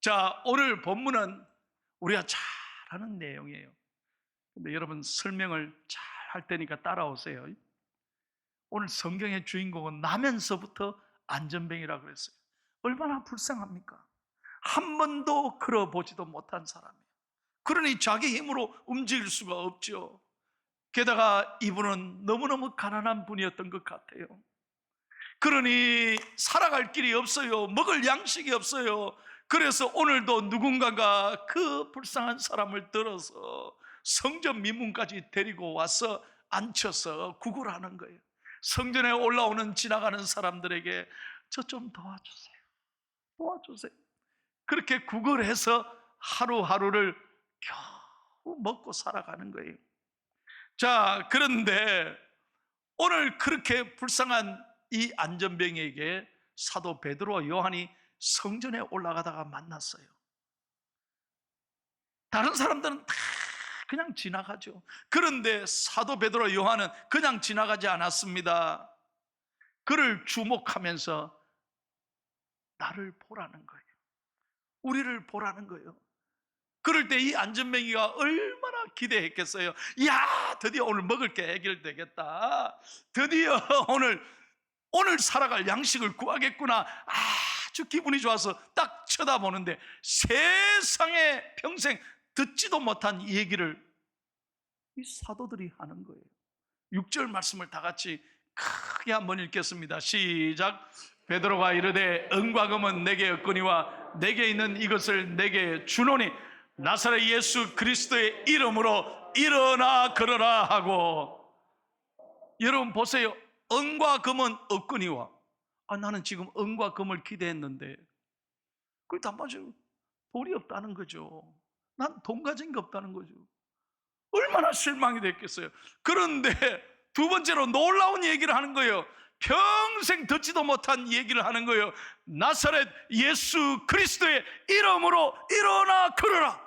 자, 오늘 본문은 우리가 잘 아는 내용이에요. 근데 여러분 설명을 잘 할 테니까 따라오세요. 오늘 성경의 주인공은 나면서부터 안전뱅이라고 그랬어요. 얼마나 불쌍합니까? 한 번도 걸어보지도 못한 사람이에요. 그러니 자기 힘으로 움직일 수가 없죠. 게다가 이분은 너무너무 가난한 분이었던 것 같아요. 그러니 살아갈 길이 없어요. 먹을 양식이 없어요. 그래서 오늘도 누군가가 그 불쌍한 사람을 들어서 성전 민문까지 데리고 와서 앉혀서 구걸하는 거예요. 성전에 올라오는 지나가는 사람들에게 저 좀 도와주세요. 도와주세요. 그렇게 구걸해서 하루하루를 겨우 먹고 살아가는 거예요. 자, 그런데 오늘 그렇게 불쌍한 이 안전병에게 사도 베드로와 요한이 성전에 올라가다가 만났어요. 다른 사람들은 다 그냥 지나가죠. 그런데 사도 베드로와 요한은 그냥 지나가지 않았습니다. 그를 주목하면서 나를 보라는 거예요. 우리를 보라는 거예요. 그럴 때 이 안전뱅이가 얼마나 기대했겠어요. 야, 드디어 오늘 먹을 게 해결되겠다. 드디어 오늘 살아갈 양식을 구하겠구나. 아주 기분이 좋아서 딱 쳐다보는데 세상에 평생 듣지도 못한 얘기를 이 사도들이 하는 거예요. 6절 말씀을 다 같이 크게 한번 읽겠습니다. 시작. 베드로가 이르되 은과 금은 내게 없거니와 내게 있는 이것을 내게 주노니 나사렛 예수 그리스도의 이름으로 일어나 걸어라 하고. 여러분 보세요. 은과 금은 없거니와. 나는 지금 은과 금을 기대했는데 그게 다 맞아요. 돈이 없다는 거죠. 난 돈 가진 게 없다는 거죠. 얼마나 실망이 됐겠어요. 그런데 두 번째로 놀라운 얘기를 하는 거예요. 평생 듣지도 못한 얘기를 하는 거예요. 나사렛 예수 그리스도의 이름으로 일어나 걸어라.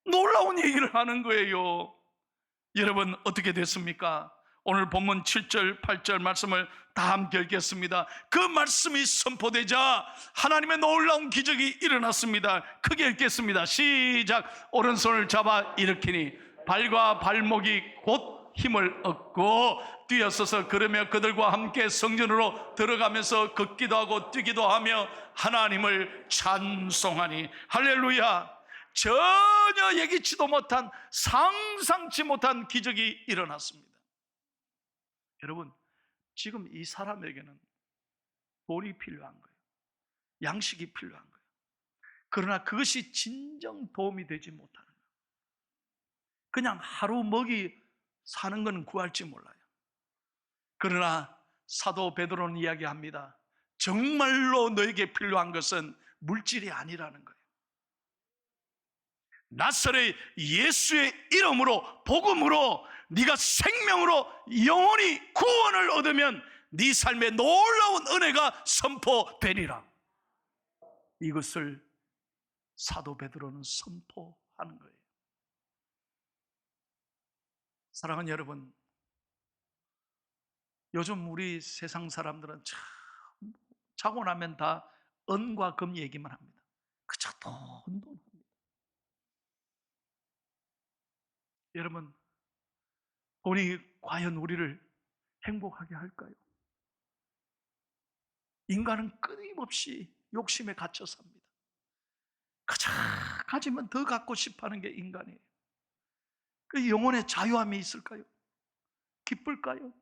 놀라운 얘기를 하는 거예요. 여러분 어떻게 됐습니까? 오늘 본문 7절 8절 말씀을 다 함께 읽겠습니다. 그 말씀이 선포되자 하나님의 놀라운 기적이 일어났습니다. 크게 읽겠습니다. 시작. 오른손을 잡아 일으키니 발과 발목이 곧 힘을 얻고 뛰어서서 걸으며 그들과 함께 성전으로 들어가면서 걷기도 하고 뛰기도 하며 하나님을 찬송하니. 할렐루야. 전혀 예기치도 못한, 상상치 못한 기적이 일어났습니다. 여러분, 지금 이 사람에게는 돈이 필요한 거예요. 양식이 필요한 거예요. 그러나 그것이 진정 도움이 되지 못하는 거예요. 그냥 하루 먹이 사는 건 구할지 몰라요. 그러나 사도 베드로는 이야기합니다. 정말로 너에게 필요한 것은 물질이 아니라는 거예요. 나사렛 예수의 이름으로, 복음으로 네가 생명으로 영원히 구원을 얻으면 네 삶에 놀라운 은혜가 선포되리라. 이것을 사도 베드로는 선포하는 거예요. 사랑하는 여러분, 요즘 우리 세상 사람들은 참 자고 나면 다 은과 금 얘기만 합니다. 그저 돈 합니다. 여러분, 돈이 과연 우리를 행복하게 할까요? 인간은 끊임없이 욕심에 갇혀 삽니다. 그저 가지면 더 갖고 싶어하는 게 인간이에요. 그 영혼의 자유함이 있을까요? 기쁠까요?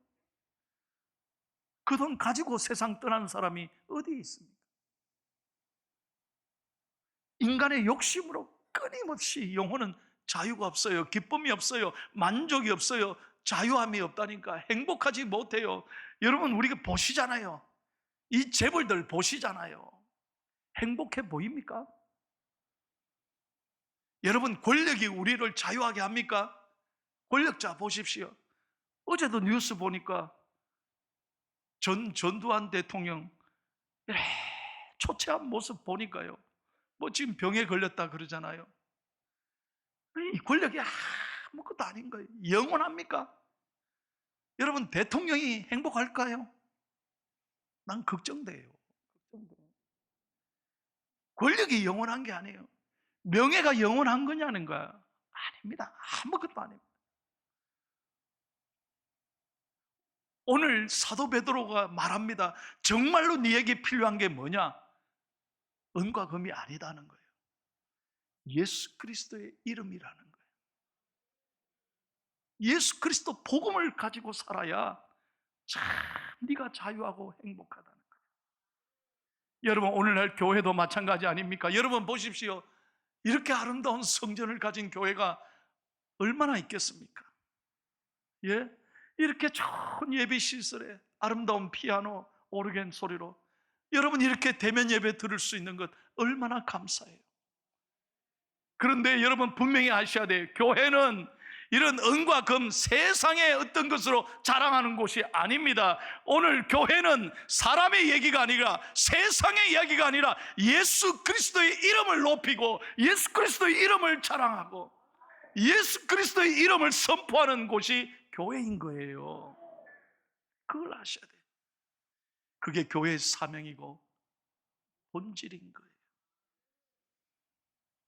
그 돈 가지고 세상 떠나는 사람이 어디 있습니까? 인간의 욕심으로 끊임없이 영혼은 자유가 없어요. 기쁨이 없어요. 만족이 없어요. 자유함이 없다니까. 행복하지 못해요. 여러분, 우리가 보시잖아요. 이 재벌들 보시잖아요. 행복해 보입니까? 여러분, 권력이 우리를 자유하게 합니까? 권력자 보십시오. 어제도 뉴스 보니까 전두환 대통령 초췌한 모습 보니까요. 지금 병에 걸렸다 그러잖아요. 이 권력이 아무것도 아닌 거예요. 영원합니까? 여러분, 대통령이 행복할까요? 난 걱정돼요. 권력이 영원한 게 아니에요. 명예가 영원한 거냐는 거야. 아닙니다. 아무것도 아닙니다. 오늘 사도 베드로가 말합니다. 정말로 네게 필요한 게 뭐냐? 은과 금이 아니다는 거예요. 예수 그리스도의 이름이라는 거예요. 예수 그리스도 복음을 가지고 살아야 참 네가 자유하고 행복하다는 거예요. 여러분, 오늘날 교회도 마찬가지 아닙니까? 여러분 보십시오. 이렇게 아름다운 성전을 가진 교회가 얼마나 있겠습니까? 예? 이렇게 좋은 예배 시설에 아름다운 피아노, 오르겐 소리로 여러분 이렇게 대면 예배 들을 수 있는 것 얼마나 감사해요. 그런데 여러분 분명히 아셔야 돼요. 교회는 이런 은과 금, 세상의 어떤 것으로 자랑하는 곳이 아닙니다. 오늘 교회는 사람의 얘기가 아니라, 세상의 이야기가 아니라 예수 그리스도의 이름을 높이고 예수 그리스도의 이름을 자랑하고 예수 그리스도의 이름을 선포하는 곳이 교회인 거예요. 그걸 아셔야 돼요. 그게 교회의 사명이고 본질인 거예요.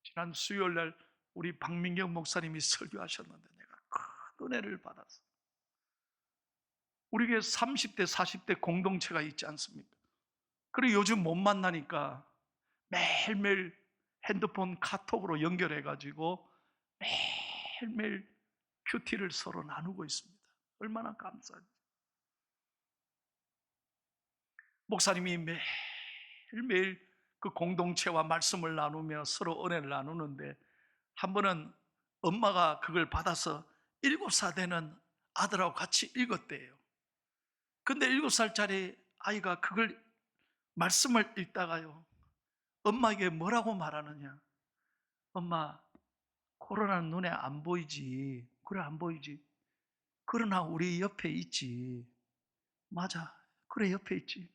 지난 수요일 날 우리 박민경 목사님이 설교하셨는데 내가 큰 은혜를 받았어요. 우리 교회 30대, 40대 공동체가 있지 않습니까? 그리고 요즘 못 만나니까 매일매일 핸드폰 카톡으로 연결해가지고 매일매일 큐티를 서로 나누고 있습니다. 얼마나 감사한지. 목사님이 매일매일 그 공동체와 말씀을 나누며 서로 은혜를 나누는데 한 번은 엄마가 그걸 받아서 7살 되는 아들하고 같이 읽었대요. 근데 7살짜리 아이가 그걸 말씀을 읽다가요, 엄마에게 뭐라고 말하느냐? 엄마, 코로나는 눈에 안 보이지. 그래, 안 보이지. 그러나 우리 옆에 있지. 맞아. 그래, 옆에 있지.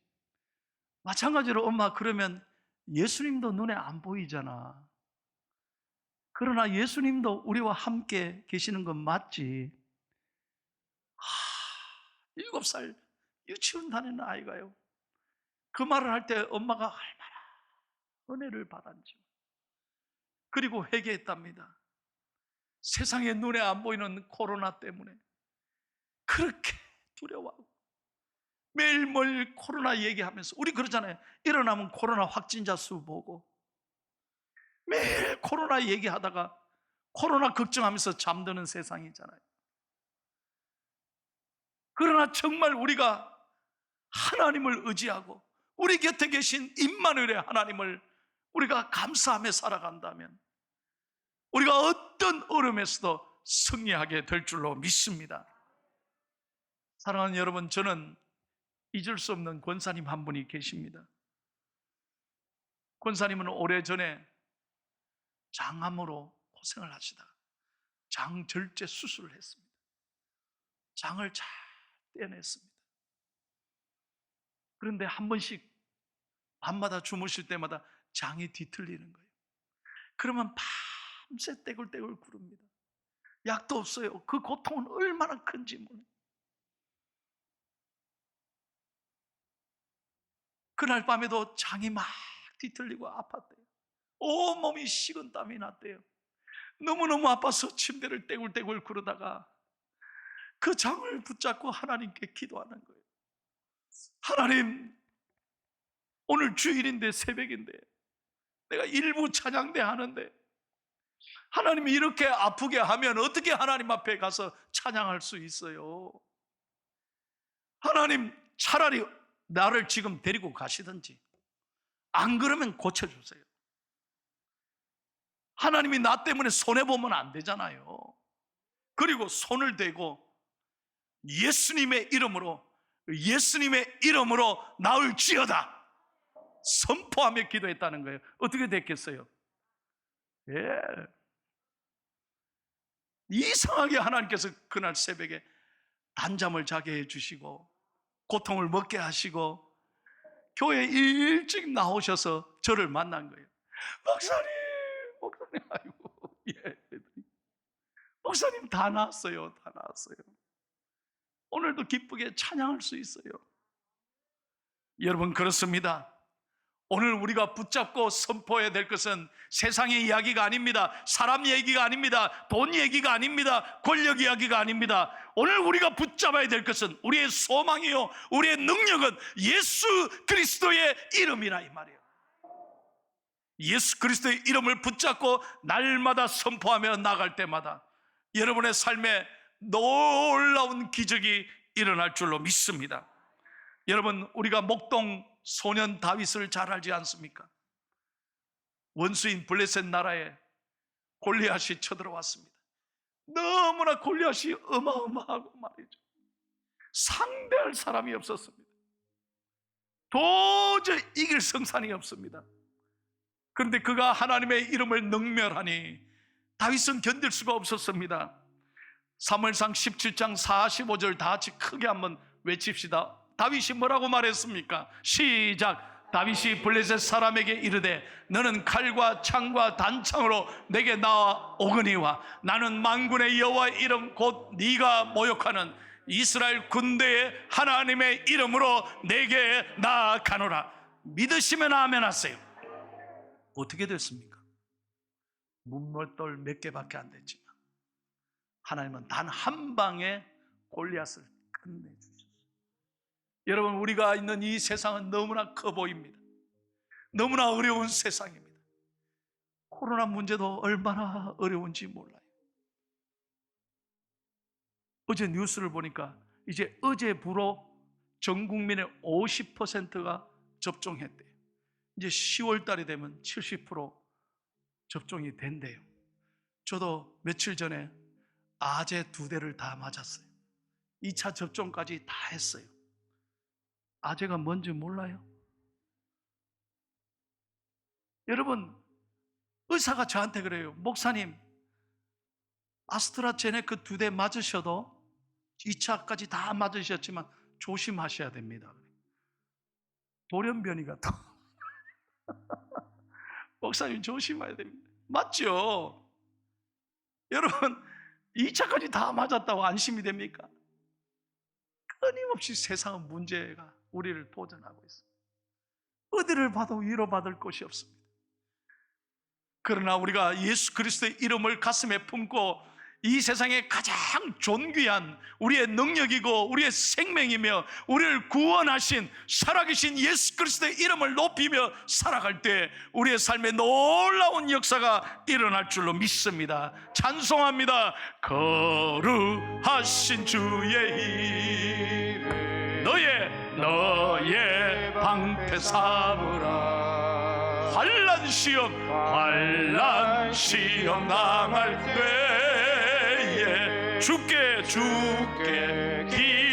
마찬가지로 엄마, 그러면 예수님도 눈에 안 보이잖아. 그러나 예수님도 우리와 함께 계시는 건 맞지. 7살 유치원 다니는 아이가요, 그 말을 할 때 엄마가 얼마나 은혜를 받았지. 그리고 회개했답니다. 세상에 눈에 안 보이는 코로나 때문에 그렇게 두려워하고 매일매일 코로나 얘기하면서, 우리 그러잖아요. 일어나면 코로나 확진자 수 보고 매일 코로나 얘기하다가 코로나 걱정하면서 잠드는 세상이잖아요. 그러나 정말 우리가 하나님을 의지하고 우리 곁에 계신 임마누엘의 하나님을 우리가 감사하며 살아간다면 우리가 어떤 어려움에서도 승리하게 될 줄로 믿습니다. 사랑하는 여러분, 저는 잊을 수 없는 권사님 한 분이 계십니다. 권사님은 오래전에 장암으로 고생을 하시다가 장절제 수술을 했습니다. 장을 잘 떼어냈습니다. 그런데 한 번씩 밤마다 주무실 때마다 장이 뒤틀리는 거예요. 그러면 밤새 떼굴떼굴 구릅니다. 약도 없어요. 그 고통은 얼마나 큰지 몰라요. 그날 밤에도 장이 막 뒤틀리고 아팠대요. 온몸이 식은 땀이 났대요. 너무너무 아파서 침대를 떼굴떼굴 구르다가 그 장을 붙잡고 하나님께 기도하는 거예요. 하나님, 오늘 주일인데, 새벽인데 내가 일부 찬양대 하는데 하나님이 이렇게 아프게 하면 어떻게 하나님 앞에 가서 찬양할 수 있어요? 하나님, 차라리 나를 지금 데리고 가시든지, 안 그러면 고쳐주세요. 하나님이 나 때문에 손해보면 안 되잖아요. 그리고 손을 대고 예수님의 이름으로 나을지어다 선포하며 기도했다는 거예요. 어떻게 됐겠어요? 예. 이상하게 하나님께서 그날 새벽에 단잠을 자게 해주시고 고통을 먹게 하시고 교회에 일찍 나오셔서 저를 만난 거예요. 목사님, 아이고, 예. 목사님 다 나았어요. 다 나았어요. 오늘도 기쁘게 찬양할 수 있어요. 여러분, 그렇습니다. 오늘 우리가 붙잡고 선포해야 될 것은 세상의 이야기가 아닙니다. 사람 얘기가 아닙니다. 돈 얘기가 아닙니다. 권력 이야기가 아닙니다. 오늘 우리가 붙잡아야 될 것은 우리의 소망이요, 우리의 능력은 예수 그리스도의 이름이라 이 말이에요. 예수 그리스도의 이름을 붙잡고 날마다 선포하며 나갈 때마다 여러분의 삶에 놀라운 기적이 일어날 줄로 믿습니다. 여러분, 우리가 목동 소년 다윗을 잘 알지 않습니까? 원수인 블레셋 나라에 골리앗이 쳐들어왔습니다. 너무나 골리앗이 어마어마하고 말이죠, 상대할 사람이 없었습니다. 도저히 이길 성산이 없습니다. 그런데 그가 하나님의 이름을 능멸하니 다윗은 견딜 수가 없었습니다. 사무엘상 17장 45절 다 같이 크게 한번 외칩시다. 다윗이 뭐라고 말했습니까? 시작. 다윗이 블레셋 사람에게 이르되 너는 칼과 창과 단창으로 내게 나아오거니와 나는 만군의 여호와의 이름 곧 네가 모욕하는 이스라엘 군대의 하나님의 이름으로 내게 나아가노라. 믿으시면 아멘 하세요. 어떻게 됐습니까? 문벌돌 몇 개밖에 안 됐지만 하나님은 단 한 방에 골리앗을 끝내주셨어요. 여러분, 우리가 있는 이 세상은 너무나 커 보입니다. 너무나 어려운 세상입니다. 코로나 문제도 얼마나 어려운지 몰라요. 어제 뉴스를 보니까 이제 어제부로 전 국민의 50%가 접종했대요. 이제 10월 달이 되면 70% 접종이 된대요. 저도 며칠 전에 아재 2대를 다 맞았어요. 2차 접종까지 다 했어요. 아재가 뭔지 몰라요? 여러분, 의사가 저한테 그래요. 목사님, 아스트라제네카 2대 맞으셔도 2차까지 다 맞으셨지만 조심하셔야 됩니다. 돌연변이가 또 목사님 조심해야 됩니다. 맞죠? 여러분, 2차까지 다 맞았다고 안심이 됩니까? 끊임없이 세상은 문제가 우리를 도전하고 있습니다. 어디를 봐도 위로받을 곳이 없습니다. 그러나 우리가 예수 그리스도의 이름을 가슴에 품고 이 세상에 가장 존귀한 우리의 능력이고 우리의 생명이며 우리를 구원하신 살아계신 예수 그리스도의 이름을 높이며 살아갈 때 우리의 삶에 놀라운 역사가 일어날 줄로 믿습니다. 찬송합니다. 거룩하신 주의 이름 너의 방패 삼으라. 환난 시험 당할 때에 주께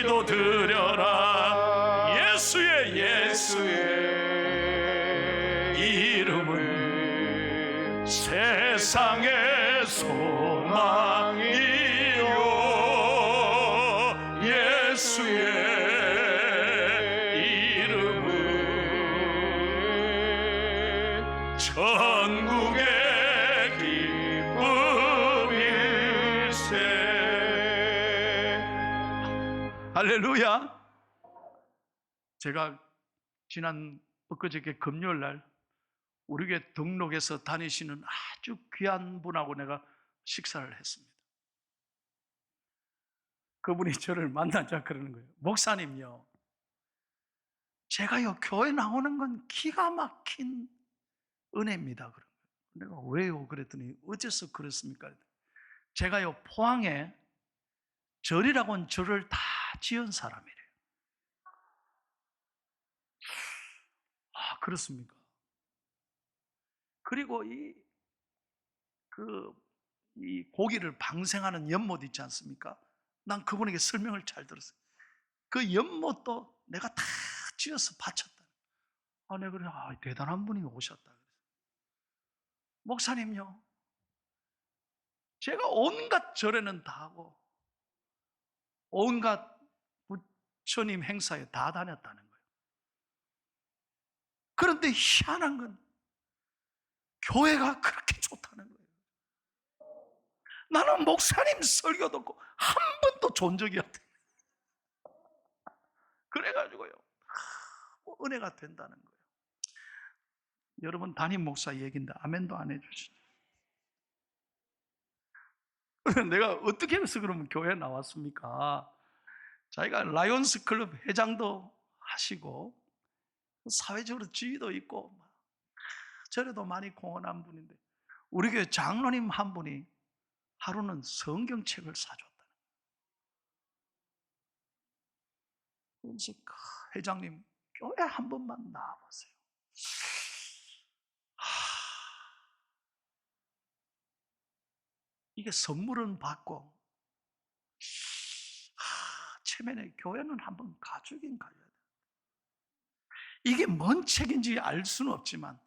기도드려라. 예수의 이름은 세상의 소망이요 예수의 이름은 천국의 할렐루야. 제가 지난 엊그저께 금요일날 우리 교회 등록해서 다니시는 아주 귀한 분하고 내가 식사를 했습니다. 그분이 저를 만나자 그러는 거예요. 목사님요, 제가요 교회 나오는 건 기가 막힌 은혜입니다. 내가 왜요? 그랬더니 어째서 그렇습니까? 제가요 포항에 절이라고 하는 절을 다 지은 사람이래요. 아, 그렇습니까? 그리고 이 고기를 방생하는 연못 있지 않습니까? 난 그분에게 설명을 잘 들었어요. 그 연못도 내가 다 지어서 바쳤다. 아, 내가 그래, 대단한 분이 오셨다. 목사님요, 제가 온갖 절에는 다 하고 온갖 부처님 행사에 다 다녔다는 거예요. 그런데 희한한 건 교회가 그렇게 좋다는 거예요. 나는 목사님 설교 듣고 한 번도 존 적이 없대. 그래가지고요, 은혜가 된다는 거예요. 여러분 담임 목사 얘기인데 아멘도 안 해주시죠. 내가 어떻게 해서 그러면 교회에 나왔습니까? 자기가 라이온스 클럽 회장도 하시고 사회적으로 지위도 있고 저래도 많이 공헌한 분인데 우리 교회 장로님 한 분이 하루는 성경책을 사줬다. 그래서 회장님 교회 한 번만 나와보세요. 이게 선물은 받고 최면에 교회는 한번 가주긴 가야 돼. 이게 뭔 책인지 알 수는 없지만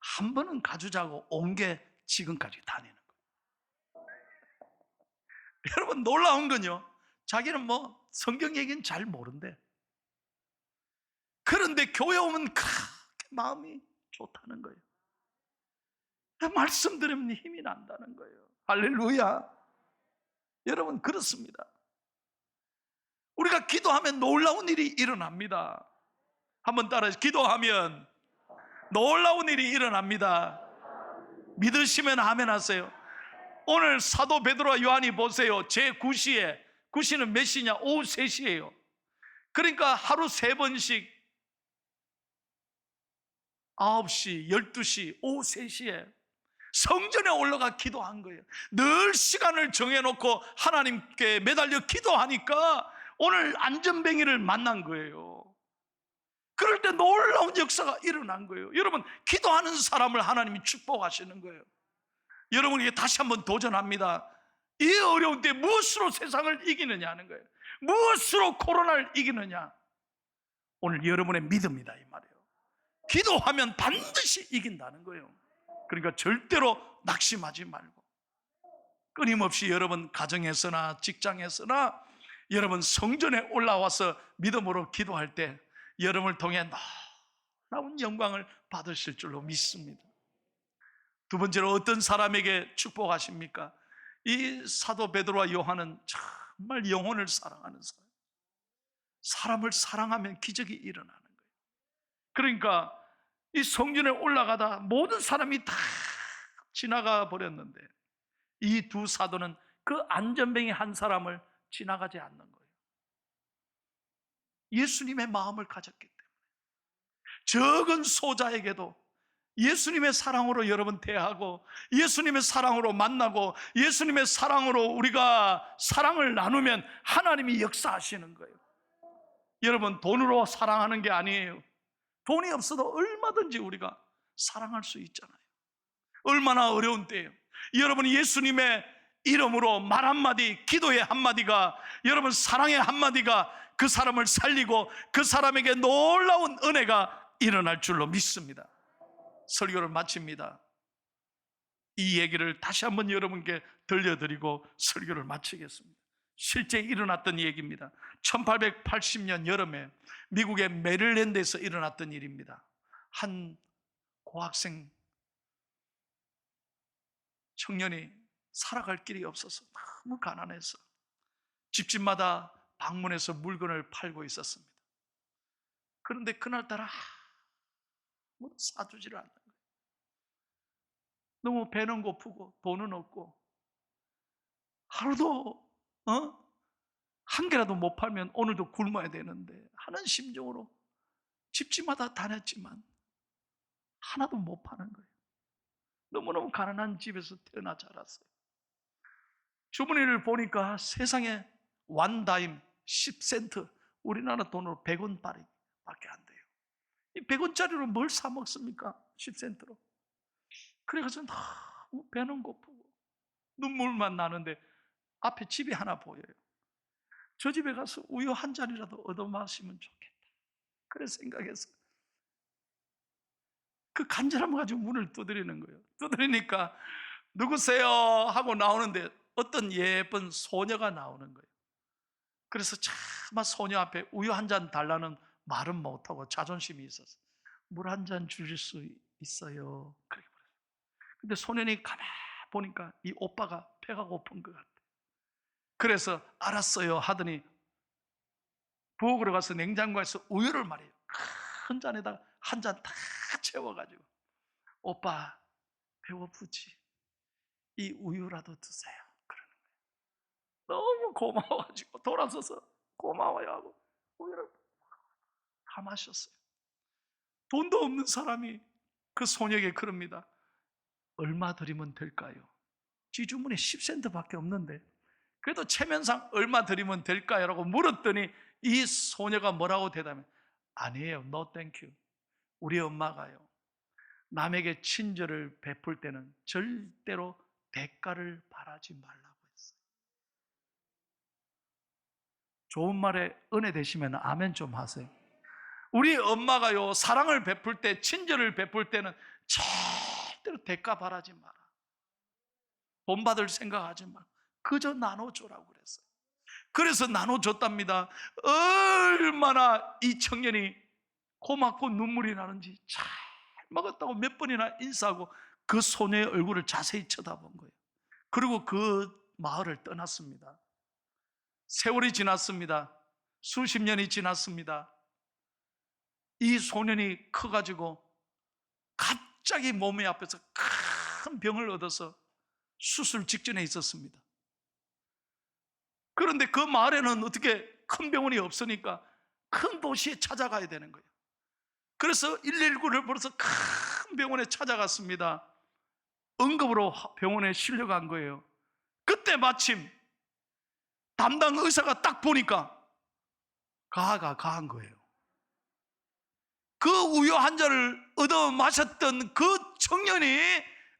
한 번은 가주자고 온 게 지금까지 다니는 거예요. 여러분 놀라운 건요, 자기는 뭐 성경 얘기는 잘 모른대. 그런데 교회 오면 그렇게 마음이 좋다는 거예요. 말씀 들으면 힘이 난다는 거예요. 할렐루야. 여러분 그렇습니다. 우리가 기도하면 놀라운 일이 일어납니다. 한번 따라해서 기도하면 놀라운 일이 일어납니다. 믿으시면 아멘 하세요. 오늘 사도 베드로와 요한이 보세요. 제9시에 9시는 몇 시냐? 오후 3시예요. 그러니까 하루 3번씩 9시, 12시, 오후 3시에 성전에 올라가 기도한 거예요. 늘 시간을 정해놓고 하나님께 매달려 기도하니까 오늘 안전뱅이를 만난 거예요. 그럴 때 놀라운 역사가 일어난 거예요. 여러분 기도하는 사람을 하나님이 축복하시는 거예요. 여러분에게 다시 한번 도전합니다. 이 어려운 때 무엇으로 세상을 이기느냐 하는 거예요. 무엇으로 코로나를 이기느냐? 오늘 여러분의 믿음이다 이 말이에요. 기도하면 반드시 이긴다는 거예요. 그러니까 절대로 낙심하지 말고 끊임없이 여러분 가정에서나 직장에서나 여러분 성전에 올라와서 믿음으로 기도할 때 여러분을 통해 놀라운 영광을 받으실 줄로 믿습니다. 두 번째로 어떤 사람에게 축복하십니까? 이 사도 베드로와 요한은 정말 영혼을 사랑하는 사람, 사람을 사랑하면 기적이 일어나는 거예요. 그러니까 이 성전에 올라가다 모든 사람이 다 지나가 버렸는데 이 두 사도는 그 안전뱅이 한 사람을 지나가지 않는 거예요. 예수님의 마음을 가졌기 때문에 적은 소자에게도 예수님의 사랑으로 여러분 대하고 예수님의 사랑으로 만나고 예수님의 사랑으로 우리가 사랑을 나누면 하나님이 역사하시는 거예요. 여러분 돈으로 사랑하는 게 아니에요. 돈이 없어도 얼마든지 우리가 사랑할 수 있잖아요. 얼마나 어려운 때예요. 여러분 예수님의 이름으로 말 한마디, 기도의 한마디가, 여러분 사랑의 한마디가 그 사람을 살리고 그 사람에게 놀라운 은혜가 일어날 줄로 믿습니다. 설교를 마칩니다. 이 얘기를 다시 한번 여러분께 들려드리고 설교를 마치겠습니다. 실제 일어났던 얘기입니다. 1880년 여름에 미국의 메릴랜드에서 일어났던 일입니다. 한 고학생 청년이 살아갈 길이 없어서 너무 가난해서 집집마다 방문해서 물건을 팔고 있었습니다. 그런데 그날따라 아무도 사주지를 않는 거예요. 너무 배는 고프고 돈은 없고 하루도 한 개라도 못 팔면 오늘도 굶어야 되는데 하는 심정으로 집집마다 다녔지만 하나도 못 파는 거예요. 너무너무 가난한 집에서 태어나 자랐어요. 주머니를 보니까 세상에 원다임 10센트, 우리나라 돈으로 100원 밖에 안 돼요. 이 100원짜리로 뭘 사 먹습니까? 10센트로. 그래서 너무 배는 고프고 눈물만 나는데 앞에 집이 하나 보여요. 저 집에 가서 우유 한 잔이라도 얻어 마시면 좋겠다. 그래 생각해서 그 간절함을 가지고 문을 두드리는 거예요. 두드리니까 누구세요? 하고 나오는데 어떤 예쁜 소녀가 나오는 거예요. 그래서 차마 소녀 앞에 우유 한 잔 달라는 말은 못하고 자존심이 있어서 물 한 잔 주실 수 있어요. 그렇게 말해요. 근데 소년이 가만히 보니까 이 오빠가 배가 고픈 것 같아요. 그래서 알았어요 하더니 부엌으로 가서 냉장고에서 우유를 말이에요. 큰 잔에다가 한 잔 다 채워가지고 오빠 배고프지? 이 우유라도 드세요. 그러는 거예요. 너무 고마워가지고 돌아서서 고마워요 하고 우유를 다 마셨어요. 돈도 없는 사람이 그 소녀에게 그럽니다. 얼마 드리면 될까요? 지주문이 10센트밖에 없는데 그래도 체면상 얼마 드리면 될까요? 라고 물었더니 이 소녀가 뭐라고 대답해? 아니에요. No thank you. 우리 엄마가요, 남에게 친절을 베풀 때는 절대로 대가를 바라지 말라고 했어요. 좋은 말에 은혜 되시면 아멘 좀 하세요. 우리 엄마가요, 사랑을 베풀 때, 친절을 베풀 때는 절대로 대가 바라지 마라. 돈 받을 생각하지 마. 그저 나눠줘라고 그랬어요. 그래서 나눠줬답니다. 얼마나 이 청년이 고맙고 눈물이 나는지, 잘 먹었다고 몇 번이나 인사하고 그 소녀의 얼굴을 자세히 쳐다본 거예요. 그리고 그 마을을 떠났습니다. 세월이 지났습니다. 수십 년이 지났습니다. 이 소년이 커가지고 갑자기 몸의 앞에서 큰 병을 얻어서 수술 직전에 있었습니다. 그런데 그 마을에는 어떻게 큰 병원이 없으니까 큰 도시에 찾아가야 되는 거예요. 그래서 119를 불러서 큰 병원에 찾아갔습니다. 응급으로 병원에 실려간 거예요. 그때 마침 담당 의사가 딱 보니까 가가 가한 거예요. 그 우유 한 잔을 얻어 마셨던 그 청년이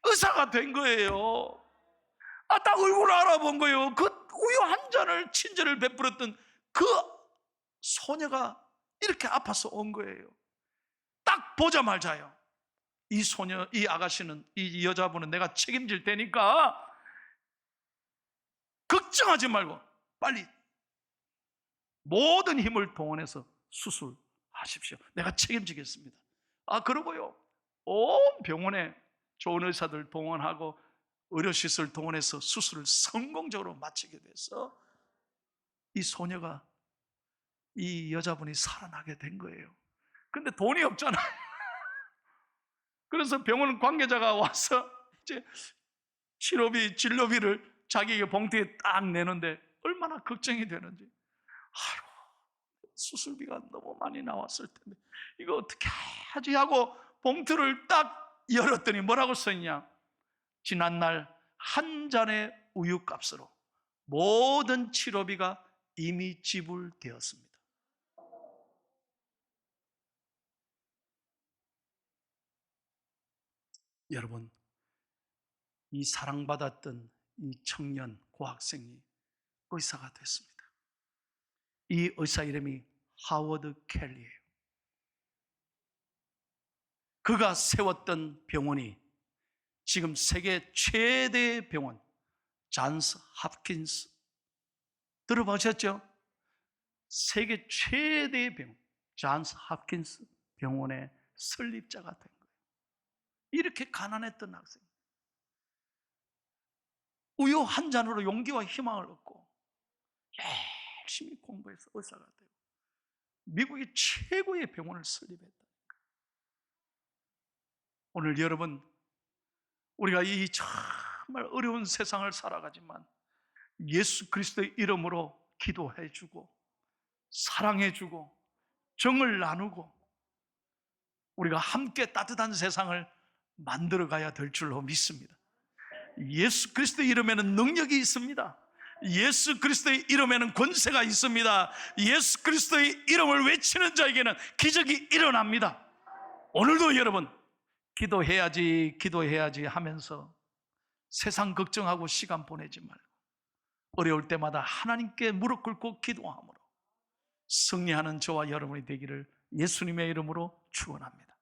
의사가 된 거예요. 딱 얼굴을 알아본 거예요. 그 우유 한 잔을 친절을 베풀었던 그 소녀가 이렇게 아파서 온 거예요. 딱 보자마자요, 이 소녀, 이 아가씨는, 이 여자분은 내가 책임질 테니까 걱정하지 말고 빨리 모든 힘을 동원해서 수술하십시오. 내가 책임지겠습니다. 그러고요, 온 병원에 좋은 의사들 동원하고 의료시설 동원해서 수술을 성공적으로 마치게 돼서 이 소녀가, 이 여자분이 살아나게 된 거예요. 근데 돈이 없잖아요. 그래서 병원 관계자가 와서 이제 치료비, 진료비를 자기에게 봉투에 딱 내는데 얼마나 걱정이 되는지. 아이고, 수술비가 너무 많이 나왔을 텐데 이거 어떻게 하지 하고 봉투를 딱 열었더니 뭐라고 써있냐? 지난날 한 잔의 우유값으로 모든 치료비가 이미 지불되었습니다. 여러분, 이 사랑받았던 이 청년 고학생이 의사가 됐습니다. 이 의사 이름이 하워드 켈리예요. 그가 세웠던 병원이 지금 세계 최대의 병원, 존스 홉킨스, 들어보셨죠? 세계 최대의 병원, 존스 홉킨스 병원의 설립자가 된 거예요. 이렇게 가난했던 학생, 우유 한 잔으로 용기와 희망을 얻고 열심히 공부해서 의사가 되고 미국의 최고의 병원을 설립했다. 오늘 여러분, 우리가 이 정말 어려운 세상을 살아가지만 예수 그리스도의 이름으로 기도해주고 사랑해주고 정을 나누고 우리가 함께 따뜻한 세상을 만들어가야 될 줄로 믿습니다. 예수 그리스도의 이름에는 능력이 있습니다. 예수 그리스도의 이름에는 권세가 있습니다. 예수 그리스도의 이름을 외치는 자에게는 기적이 일어납니다. 오늘도 여러분, 기도해야지 하면서 세상 걱정하고 시간 보내지 말고 어려울 때마다 하나님께 무릎 꿇고 기도함으로 승리하는 저와 여러분이 되기를 예수님의 이름으로 축원합니다.